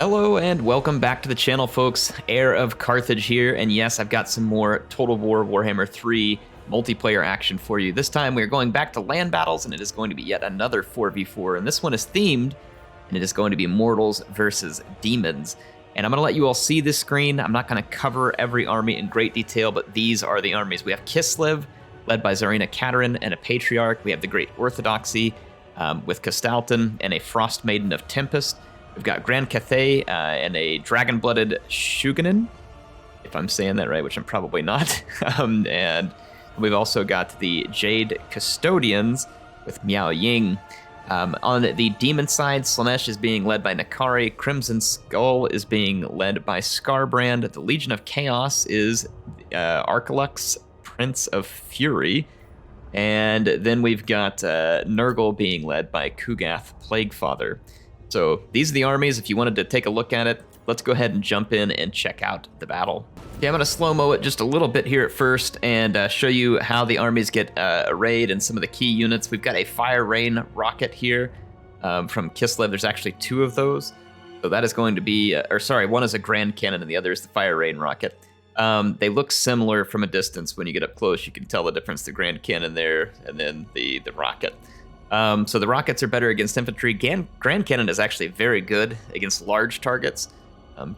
Hello and welcome back to the channel, folks. Heir of Carthage here, and yes, I've got some more Total War Warhammer 3 multiplayer action for you. This time we're going back to land battles, and it is going to be yet another 4v4, and this one is themed, and it is going to be mortals versus demons. And I'm going to let you all see this screen. I'm not going to cover every army in great detail, but these are the armies. We have Kislev, led by Tsarina Katerin and a Patriarch. We have the Great Orthodoxy with Kastaltin and a Frost Maiden of Tempest. We've got Grand Cathay and a Dragon-Blooded Shugenin, if I'm saying that right, which I'm probably not. And we've also got the Jade Custodians with Miao Ying. On the demon side, Slaanesh is being led by Nakari. Crimson Skull is being led by Scarbrand. The Legion of Chaos is Arkalux, Prince of Fury. And then we've got Nurgle being led by Kugath, Plaguefather. So these are the armies. If you wanted to take a look at it, let's go ahead and jump in and check out the battle. Okay, I'm going to slow-mo it just a little bit here at first and show you how the armies get arrayed and some of the key units. We've got a Fire Rain rocket here from Kislev. There's actually two of those. So that is going to be, one is a Grand Cannon and the other is the Fire Rain rocket. They look similar from a distance. When you get up close, you can tell the difference, the Grand Cannon there and then the rocket. So the rockets are better against infantry. Grand Cannon is actually very good against large targets.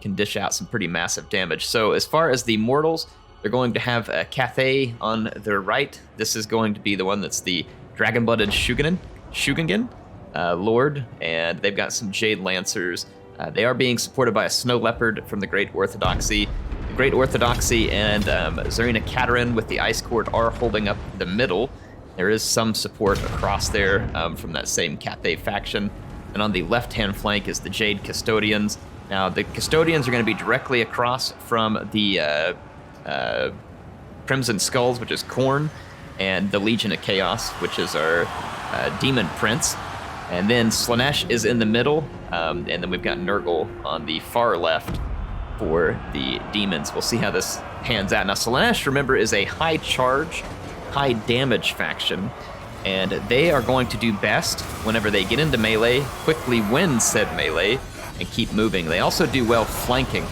Can dish out some pretty massive damage. So as far as the mortals, they're going to have a Cathay on their right. This is going to be the one that's the Dragon-Blooded Shugengen Lord, and they've got some Jade Lancers. They are being supported by a Snow Leopard from the Great Orthodoxy. The Great Orthodoxy and Tsarina Katerin with the Ice Court are holding up the middle. There is some support across there from that same Cathay faction. And on the left-hand flank is the Jade Custodians. Now, the Custodians are going to be directly across from the Crimson Skulls, which is Khorne, and the Legion of Chaos, which is our Demon Prince. And then Slaanesh is in the middle, and then we've got Nurgle on the far left for the Demons. We'll see how this pans out. Now, Slaanesh, remember, is a high charge, high damage faction, and they are going to do best whenever they get into melee, quickly win said melee, and keep moving. They also do well flanking.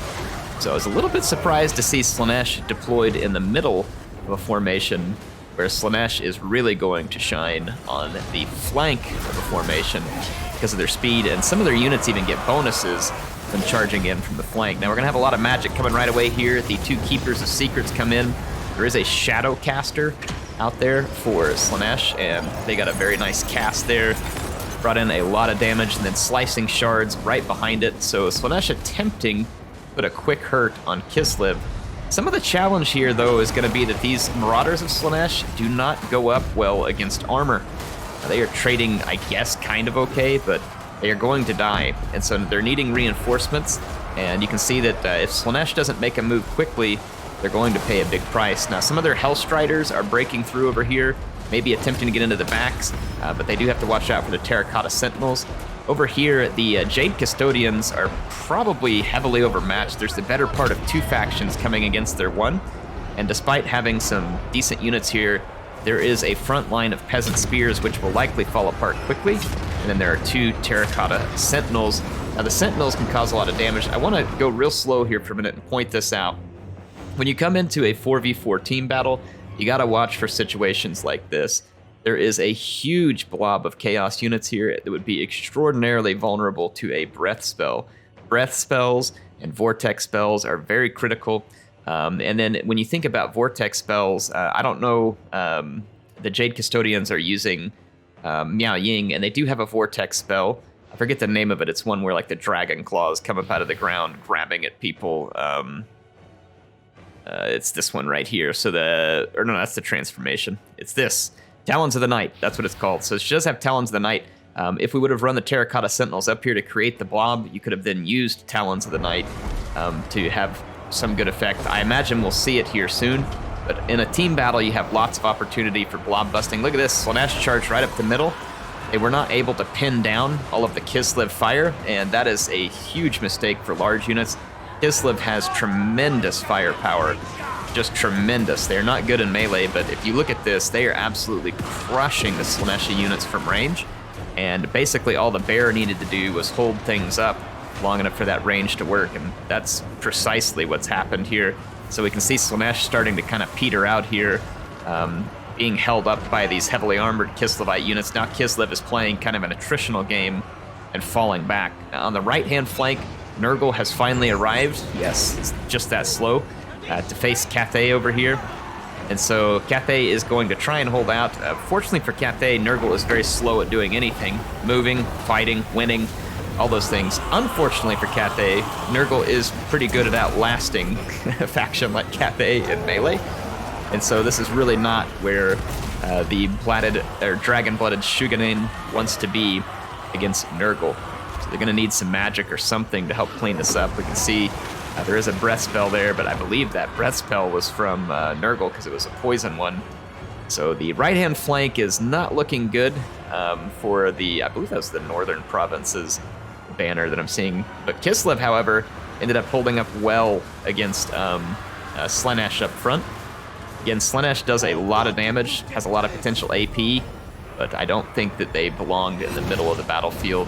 So I was a little bit surprised to see Slaanesh deployed in the middle of a formation where Slaanesh is really going to shine on the flank of a formation because of their speed, and some of their units even get bonuses when charging in from the flank. Now we're gonna have a lot of magic coming right away here. The two Keepers of Secrets come in. There is a Shadow Caster out there for Slaanesh, and they got a very nice cast there. Brought in a lot of damage, and then Slicing Shards right behind it. So Slaanesh attempting to put a quick hurt on Kislev. Some of the challenge here, though, is going to be that these Marauders of Slaanesh do not go up well against armor. They are trading, I guess, kind of okay, but they are going to die. And so they're needing reinforcements, and you can see that if Slaanesh doesn't make a move quickly, they're going to pay a big price. Now, some of their Hellstriders are breaking through over here, maybe attempting to get into the backs, but they do have to watch out for the Terracotta Sentinels. Over here, the Jade Custodians are probably heavily overmatched. There's the better part of two factions coming against their one, and despite having some decent units here, there is a front line of Peasant Spears which will likely fall apart quickly, and then there are two Terracotta Sentinels. Now, the Sentinels can cause a lot of damage. I want to go real slow here for a minute and point this out. When you come into a 4v4 team battle, you gotta watch for situations like this. There is a huge blob of chaos units here that would be extraordinarily vulnerable to a breath spell. Breath spells and vortex spells are very critical. And then when you think about vortex spells, I don't know, the Jade Custodians are using Miao Ying, and they do have a vortex spell. I forget the name of it. It's one where like the dragon claws come up out of the ground, grabbing at people. It's this one right here. So that's the transformation. It's this. Talons of the Night, that's what it's called. So she does have Talons of the Night. If we would have run the Terracotta Sentinels up here to create the blob, you could have then used Talons of the Night to have some good effect. I imagine we'll see it here soon, but in a team battle, you have lots of opportunity for blob busting. Look at this, Slaanesh charged right up the middle. They were not able to pin down all of the Kislev fire, and that is a huge mistake for large units. Kislev has tremendous firepower, just tremendous. They're not good in melee, but if you look at this, they are absolutely crushing the Slaaneshi units from range. And basically all the bear needed to do was hold things up long enough for that range to work, and that's precisely what's happened here. So we can see Slaanesh starting to kind of peter out here, being held up by these heavily armored Kislevite units. Now Kislev is playing kind of an attritional game and falling back. Now, on the right-hand flank, Nurgle has finally arrived. Yes, it's just that slow to face Cathay over here. And so Cathay is going to try and hold out. Fortunately for Cathay, Nurgle is very slow at doing anything. Moving, fighting, winning, all those things. Unfortunately for Cathay, Nurgle is pretty good at outlasting a faction like Cathay in melee. And so this is really not where the dragon-blooded Shugenin wants to be against Nurgle. So they're going to need some magic or something to help clean this up. We can see there is a breath spell there, but I believe that breath spell was from Nurgle because it was a poison one. So the right-hand flank is not looking good for the, I believe that was the Northern Provinces banner that I'm seeing. But Kislev, however, ended up holding up well against Slaanesh up front. Again, Slaanesh does a lot of damage, has a lot of potential AP, but I don't think that they belonged in the middle of the battlefield.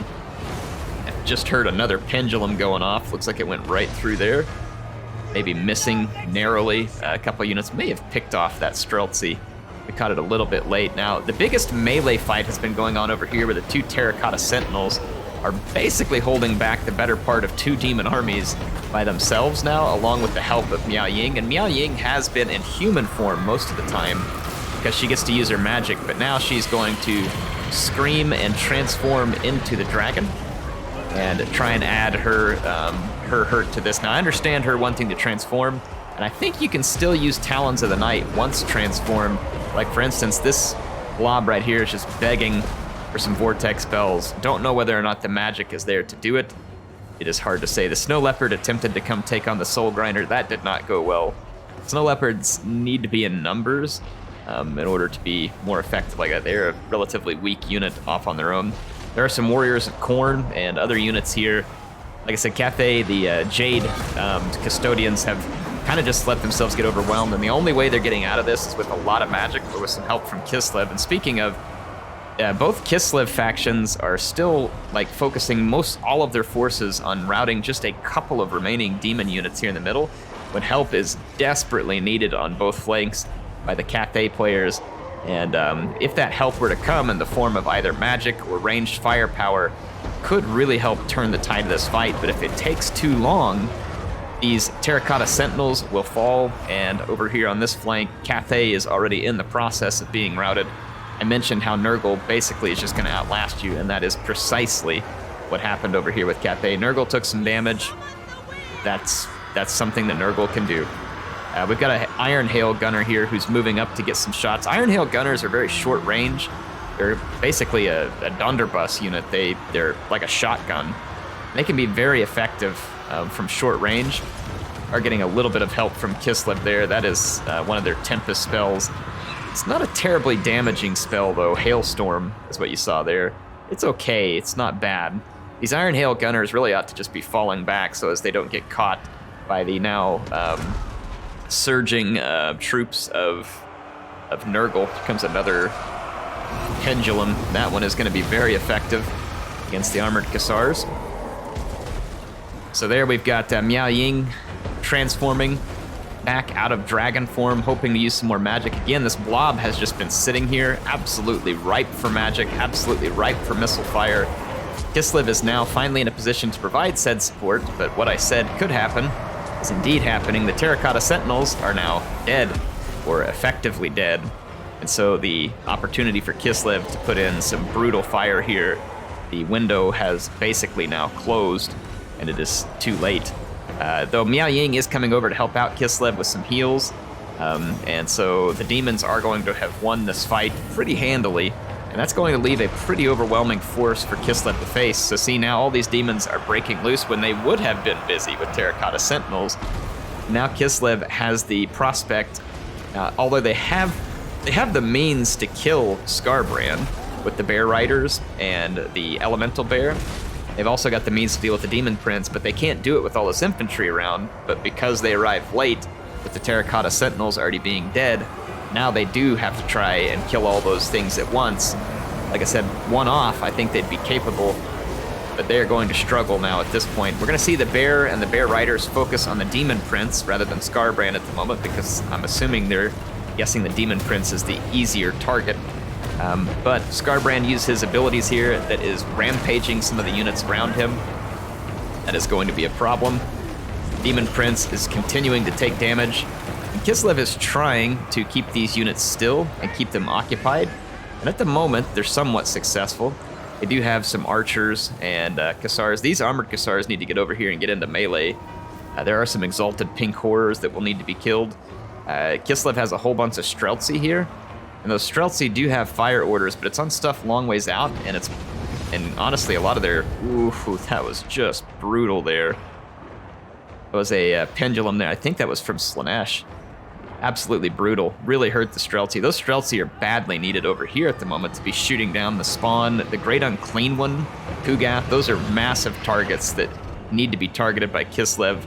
I've just heard another pendulum going off. Looks like it went right through there. Maybe missing narrowly. A couple units may have picked off that Streltsy. We caught it a little bit late. Now, the biggest melee fight has been going on over here where the two Terracotta Sentinels are basically holding back the better part of two demon armies by themselves now, along with the help of Miao Ying. And Miao Ying has been in human form most of the time because she gets to use her magic, but now she's going to scream and transform into the dragon and try and add her hurt to this. Now, I understand her wanting to transform, and I think you can still use Talons of the Night once transformed. Like, for instance, this blob right here is just begging for some vortex spells. Don't know whether or not the magic is there to do it. It is hard to say. The Snow Leopard attempted to come take on the Soul Grinder. That did not go well. Snow Leopards need to be in numbers in order to be more effective like that. They're a relatively weak unit off on their own. There are some Warriors of Khorne and other units here. Like I said, Cathay, the Jade Custodians have kind of just let themselves get overwhelmed, and the only way they're getting out of this is with a lot of magic or with some help from Kislev. And speaking of, both Kislev factions are still like focusing most all of their forces on routing just a couple of remaining demon units here in the middle, when help is desperately needed on both flanks by the Cathay players. And if that help were to come in the form of either magic or ranged firepower, could really help turn the tide of this fight. But if it takes too long, these Terracotta Sentinels will fall, and over here on this flank, Cathay is already in the process of being routed. I mentioned how Nurgle basically is just going to outlast you, and that is precisely what happened over here with Cathay. Nurgle took some damage. That's something that Nurgle can do. We've got an Iron Hail Gunner here who's moving up to get some shots. Iron Hail Gunners are very short range. They're basically a Donderbus unit. They're like a shotgun. They can be very effective from short range. Are getting a little bit of help from Kislev there. That is one of their Tempest spells. It's not a terribly damaging spell, though. Hailstorm is what you saw there. It's okay. It's not bad. These Iron Hail Gunners really ought to just be falling back so as they don't get caught by the now surging troops of Nurgle. Here comes another Pendulum. That one is going to be very effective against the Armored Cassars. So there we've got Miao Ying transforming back out of dragon form, hoping to use some more magic. Again, this blob has just been sitting here, absolutely ripe for magic, absolutely ripe for missile fire. Kislev is now finally in a position to provide said support, but what I said could happen is indeed happening. The Terracotta Sentinels are now dead, or effectively dead, and so the opportunity for Kislev to put in some brutal fire here, the window has basically now closed, and it is too late. Though Miao Ying is coming over to help out Kislev with some heals, and so the demons are going to have won this fight pretty handily, and that's going to leave a pretty overwhelming force for Kislev to face. So see, now all these demons are breaking loose when they would have been busy with Terracotta Sentinels. Now Kislev has the prospect, although they have the means to kill Skarbrand with the Bear Riders and the Elemental Bear. They've also got the means to deal with the Demon Prince, but they can't do it with all this infantry around. But because they arrived late, with the Terracotta Sentinels already being dead, now they do have to try and kill all those things at once. Like I said, one off, I think they'd be capable but they are going to struggle now at this point. We're going to see the Bear and the Bear Riders focus on the Demon Prince rather than Scarbrand at the moment, because I'm assuming they're guessing the Demon Prince is the easier target. But Scarbrand used his abilities here that is rampaging some of the units around him. That is going to be a problem. Demon Prince is continuing to take damage. And Kislev is trying to keep these units still and keep them occupied. And at the moment, they're somewhat successful. They do have some archers and Cassars. These armored Cassars need to get over here and get into melee. There are some exalted pink horrors that will need to be killed. Kislev has a whole bunch of Streltsy here. And those Streltsy do have fire orders, but it's on stuff long ways out, and honestly, a lot of their... Ooh, that was just brutal there. There was a pendulum there. I think that was from Slaanesh. Absolutely brutal. Really hurt the Streltsy. Those Streltsy are badly needed over here at the moment to be shooting down the spawn. The Great Unclean One, Kugath, those are massive targets that need to be targeted by Kislev.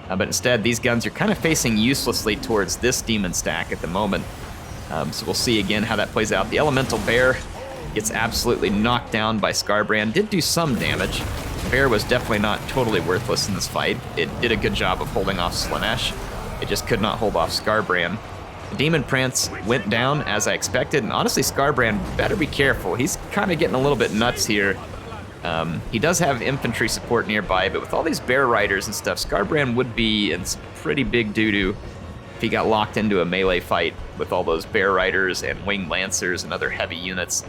But instead, these guns are kind of facing uselessly towards this demon stack at the moment. So we'll see again how that plays out. The Elemental Bear gets absolutely knocked down by Scarbrand. Did do some damage. The Bear was definitely not totally worthless in this fight. It did a good job of holding off Slaanesh. It just could not hold off Scarbrand. The Demon Prince went down as I expected, and honestly, Scarbrand better be careful. He's kind of getting a little bit nuts here. He does have infantry support nearby, but with all these Bear Riders and stuff, Scarbrand would be in some pretty big doo-doo if he got locked into a melee fight with all those Bear Riders and Winged Lancers and other heavy units.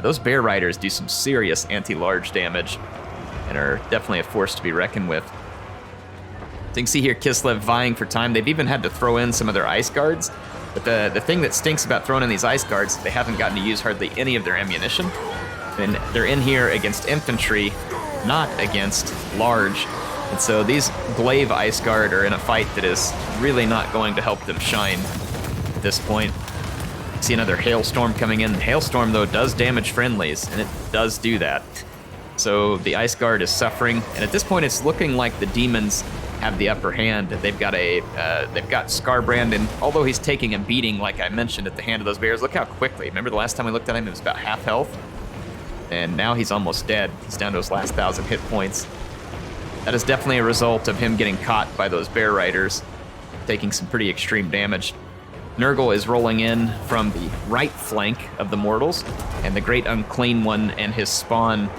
Those Bear Riders do some serious anti-large damage and are definitely a force to be reckoned with. So you can see here Kislev vying for time. They've even had to throw in some of their Ice Guards, but the thing that stinks about throwing in these Ice Guards is they haven't gotten to use hardly any of their ammunition. And they're in here against infantry, not against large. And so these Glaive Ice Guard are in a fight that is really not going to help them shine at this point. See another Hailstorm coming in. Hailstorm, though, does damage friendlies, and it does do that. So the Ice Guard is suffering, and at this point it's looking like the demons have the upper hand. They've got Scarbrand, and although he's taking a beating, like I mentioned, at the hand of those bears, look how quickly. Remember the last time we looked at him, it was about half health? And now he's almost dead. He's down to his last 1,000 hit points. That is definitely a result of him getting caught by those Bear Riders, taking some pretty extreme damage. Nurgle is rolling in from the right flank of the Mortals, and the Great Unclean One and his spawn,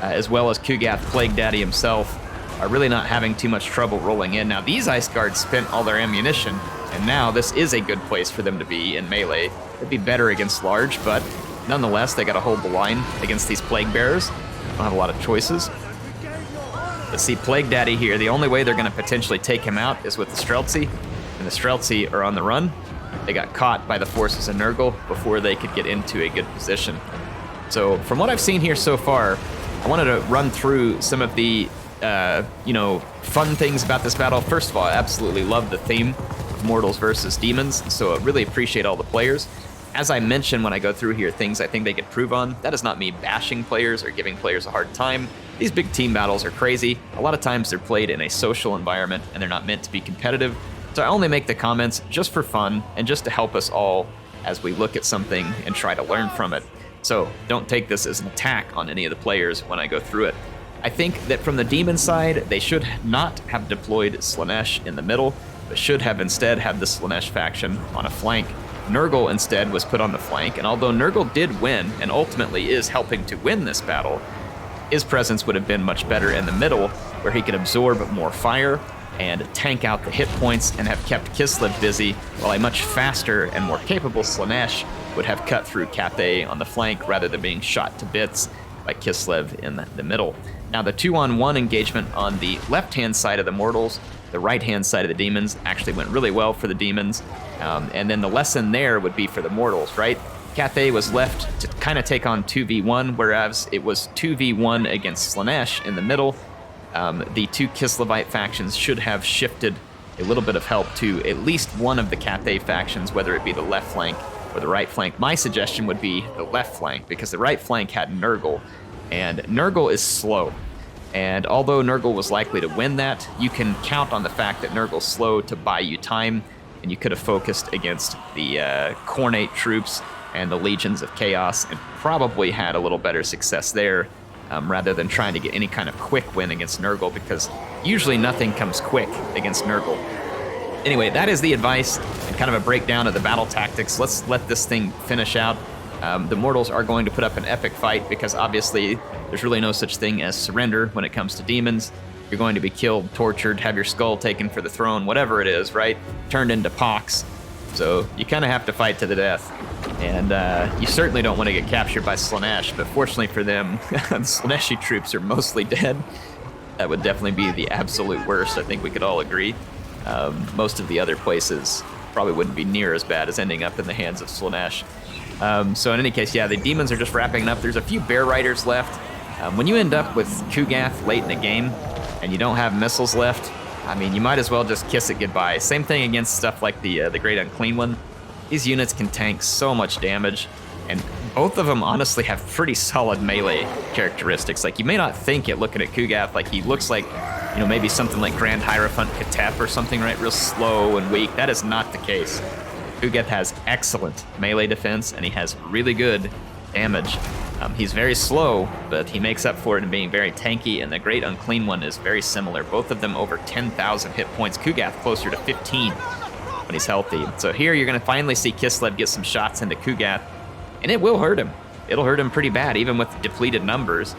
as well as Kugath Plague Daddy himself, are really not having too much trouble rolling in. Now, these Ice Guards spent all their ammunition, and now this is a good place for them to be in melee. It'd be better against large, but nonetheless, they gotta hold the line against these Plague Bearers. Don't have a lot of choices. But see, Plague Daddy here, the only way they're gonna potentially take him out is with the Streltsy, and the Streltsy are on the run. They got caught by the forces of Nurgle before they could get into a good position. So from what I've seen here so far, I wanted to run through some of the fun things about this battle. First of all, I absolutely love the theme of Mortals versus Demons, so I really appreciate all the players. As I mentioned when I go through here, things I think they could prove on, that is not me bashing players or giving players a hard time. These big team battles are crazy. A lot of times they're played in a social environment and they're not meant to be competitive. So I only make the comments just for fun and just to help us all as we look at something and try to learn from it. So don't take this as an attack on any of the players when I go through it. I think that from the Demon side, they should not have deployed Slaanesh in the middle, but should have instead had the Slaanesh faction on a flank. Nurgle instead was put on the flank, and although Nurgle did win and ultimately is helping to win this battle, his presence would have been much better in the middle, where he could absorb more fire and tank out the hit points and have kept Kislev busy, while a much faster and more capable Slaanesh would have cut through Cathay on the flank rather than being shot to bits by Kislev in the middle. Now the 2-on-1 engagement on the left-hand side of the Mortals, the right-hand side of the Demons, actually went really well for the Demons. And then the lesson there would be for the Mortals, right? Cathay was left to kind of take on 2v1, whereas it was 2v1 against Slaanesh in the middle. The two Kislevite factions should have shifted a little bit of help to at least one of the Cathay factions, whether it be the left flank or the right flank. My suggestion would be the left flank, because the right flank had Nurgle, and Nurgle is slow. And although Nurgle was likely to win that, you can count on the fact that Nurgle's slow to buy you time, and you could have focused against the Khornate troops and the Legions of Chaos and probably had a little better success there rather than trying to get any kind of quick win against Nurgle, because usually nothing comes quick against Nurgle. Anyway, that is the advice and kind of a breakdown of the battle tactics. Let's let this thing finish out. The Mortals are going to put up an epic fight because obviously there's really no such thing as surrender when it comes to demons. You're going to be killed, tortured, have your skull taken for the throne, whatever it is, right? Turned into pox. So you kind of have to fight to the death. And you certainly don't want to get captured by Slaanesh, but fortunately for them, the Slaaneshi troops are mostly dead. That would definitely be the absolute worst, I think we could all agree. Most of the other places probably wouldn't be near as bad as ending up in the hands of Slaanesh. So in any case, yeah, the demons are just wrapping up. There's a few Bear Riders left. When you end up with Kugath late in the game and you don't have missiles left, I mean, you might as well just kiss it goodbye. Same thing against stuff like the Great Unclean One. These units can tank so much damage, and both of them honestly have pretty solid melee characteristics. Like, you may not think it looking at Kugath, like he looks like, you know, maybe something like Grand Hierophant Katep or something, right? Real slow and weak. That is not the case. Kugath has excellent melee defense, and he has really good damage. He's very slow, but he makes up for it in being very tanky, and the Great Unclean One is very similar. Both of them over 10,000 hit points. Kugath closer to 15 when he's healthy. So here you're going to finally see Kislev get some shots into Kugath, and it will hurt him. It'll hurt him pretty bad, even with depleted numbers.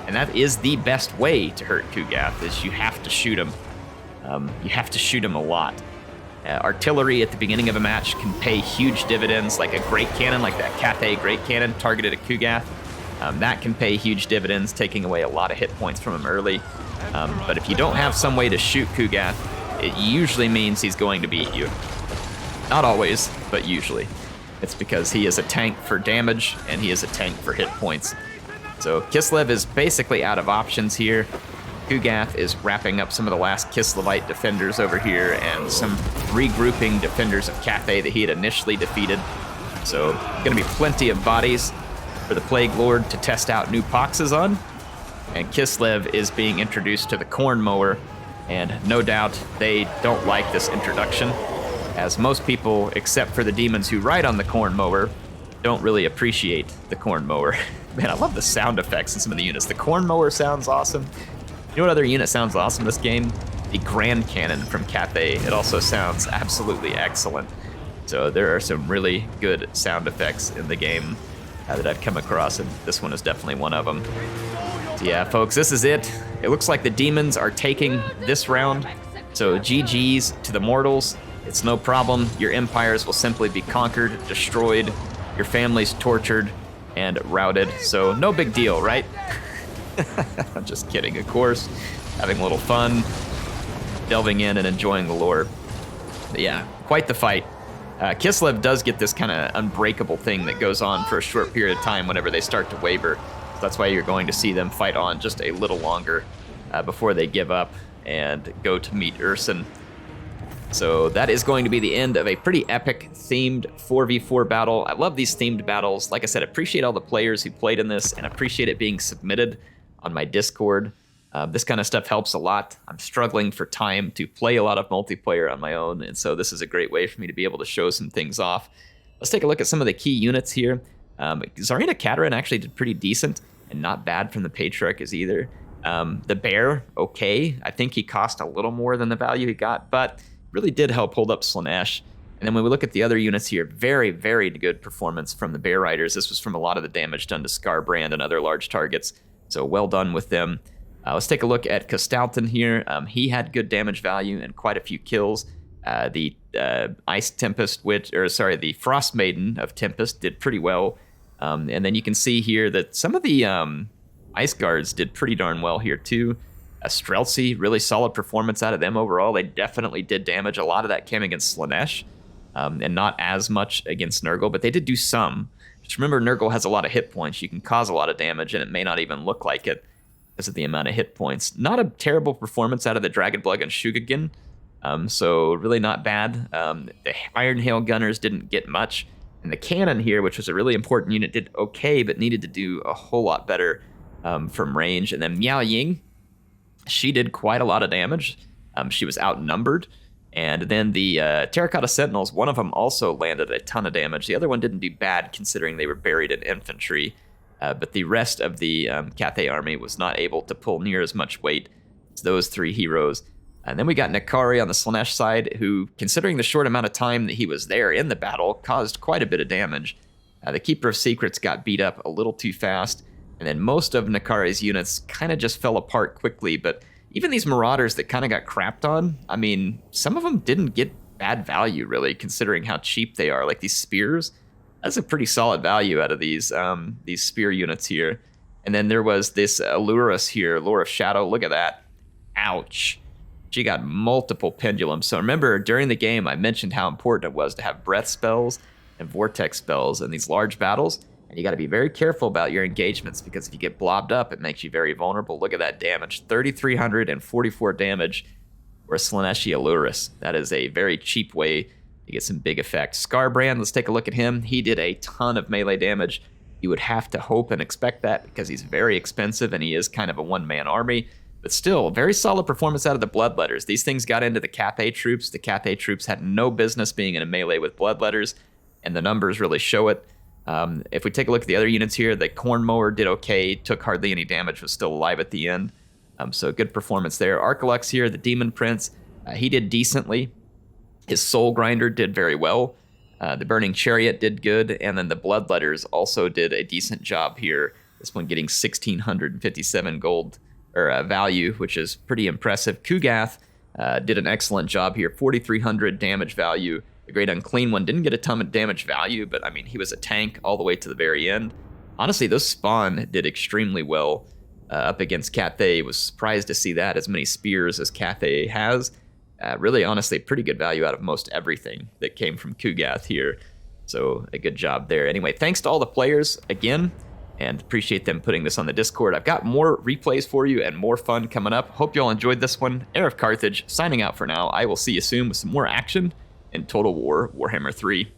And that is the best way to hurt Kugath, is you have to shoot him. You have to shoot him a lot. Artillery at the beginning of a match can pay huge dividends, like a Great Cannon, like that Cathay Great Cannon targeted at Kugath. That can pay huge dividends, taking away a lot of hit points from him early. But if you don't have some way to shoot Kugath, it usually means he's going to beat you. Not always, but usually. It's because he is a tank for damage, and he is a tank for hit points. So Kislev is basically out of options here. Kugath is wrapping up some of the last Kislevite defenders over here, and some regrouping defenders of Cathay that he had initially defeated. So gonna be plenty of bodies for the Plague Lord to test out new poxes on. And Kislev is being introduced to the Corn Mower, and no doubt they don't like this introduction, as most people, except for the demons who ride on the Corn Mower, don't really appreciate the Corn Mower. Man, I love the sound effects in some of the units. The Corn Mower sounds awesome. You know what other unit sounds awesome in this game? The Grand Cannon from Cathay. It also sounds absolutely excellent. So there are some really good sound effects in the game that I've come across, and this one is definitely one of them. So yeah, folks, this is it. It looks like the demons are taking this round. So GG's to the Mortals. It's no problem. Your empires will simply be conquered, destroyed, your families tortured, and routed. So no big deal, right? I'm just kidding, of course. Having a little fun, delving in and enjoying the lore. But yeah, quite the fight. Kislev does get this kind of unbreakable thing that goes on for a short period of time whenever they start to waver. So that's why you're going to see them fight on just a little longer before they give up and go to meet Urson. So that is going to be the end of a pretty epic themed 4v4 battle. I love these themed battles. Like I said, appreciate all the players who played in this, and appreciate it being submitted on my Discord. This kind of stuff helps a lot. I'm struggling for time to play a lot of multiplayer on my own, and so this is a great way for me to be able to show some things off. Let's take a look at some of the key units here. Tsarina Katerin actually did pretty decent, and not bad from the Patriarchs either. The Bear, okay. I think he cost a little more than the value he got, but really did help hold up Slaanesh. And then when we look at the other units here, very, very good performance from the Bear Riders. This was from a lot of the damage done to Scarbrand and other large targets, so well done with them. Let's take a look at Kostalton here. He had good damage value and quite a few kills. The Ice Tempest, the Frost Maiden of Tempest did pretty well. And then you can see here that some of the Ice Guards did pretty darn well here too. Streltsy, really solid performance out of them overall. They definitely did damage. A lot of that came against Slaanesh, and not as much against Nurgle, but they did do some. Just remember, Nurgle has a lot of hit points. You can cause a lot of damage, and it may not even look like it because of the amount of hit points. Not a terrible performance out of the Dragonblood and Shugagin, so really not bad. The Iron Hail Gunners didn't get much, and the Cannon here, which was a really important unit, did okay, but needed to do a whole lot better from range. And then Miao Ying, she did quite a lot of damage. She was outnumbered. And then the Terracotta Sentinels, one of them also landed a ton of damage. The other one didn't do bad considering they were buried in infantry. but the rest of the Cathay army was not able to pull near as much weight as those 3 heroes. And then we got Nakari on the Slaanesh side, who, considering the short amount of time that he was there in the battle, caused quite a bit of damage. The Keeper of Secrets got beat up a little too fast, and then most of Nakari's units kind of just fell apart quickly, but even these Marauders that kind of got crapped on, I mean, some of them didn't get bad value, really, considering how cheap they are. Like these spears, that's a pretty solid value out of these spear units here. And then there was this Allurus here, Lore of Shadow. Look at that. Ouch. She got multiple pendulums. So remember, during the game, I mentioned how important it was to have breath spells and vortex spells in these large battles. And you got to be very careful about your engagements, because if you get blobbed up, it makes you very vulnerable. Look at that damage. 3,344 damage for Slaaneshi Allurus. That is a very cheap way to get some big effects. Scarbrand, let's take a look at him. He did a ton of melee damage. You would have to hope and expect that, because he's very expensive and he is kind of a one-man army. But still, very solid performance out of the Bloodletters. These things got into the Cathay troops. The Cathay troops had no business being in a melee with Bloodletters, and the numbers really show it. If we take a look at the other units here, the Cornmower did okay, took hardly any damage, was still alive at the end. So good performance there. Arkalux here, the Demon Prince, he did decently. His Soul Grinder did very well. The Burning Chariot did good, and then the Bloodletters also did a decent job here. This one getting 1,657 gold or value, which is pretty impressive. Kugath did an excellent job here, 4,300 damage value. The Great Unclean One didn't get a ton of damage value, but I mean, he was a tank all the way to the very end. Honestly, those Spawn did extremely well up against Cathay. Was surprised to see that, as many spears as Cathay has. Really, honestly, pretty good value out of most everything that came from Kugath here. So a good job there. Anyway, thanks to all the players again, and appreciate them putting this on the Discord. I've got more replays for you and more fun coming up. Hope you all enjoyed this one. Heir of Carthage signing out for now. I will see you soon with some more action in Total War Warhammer 3.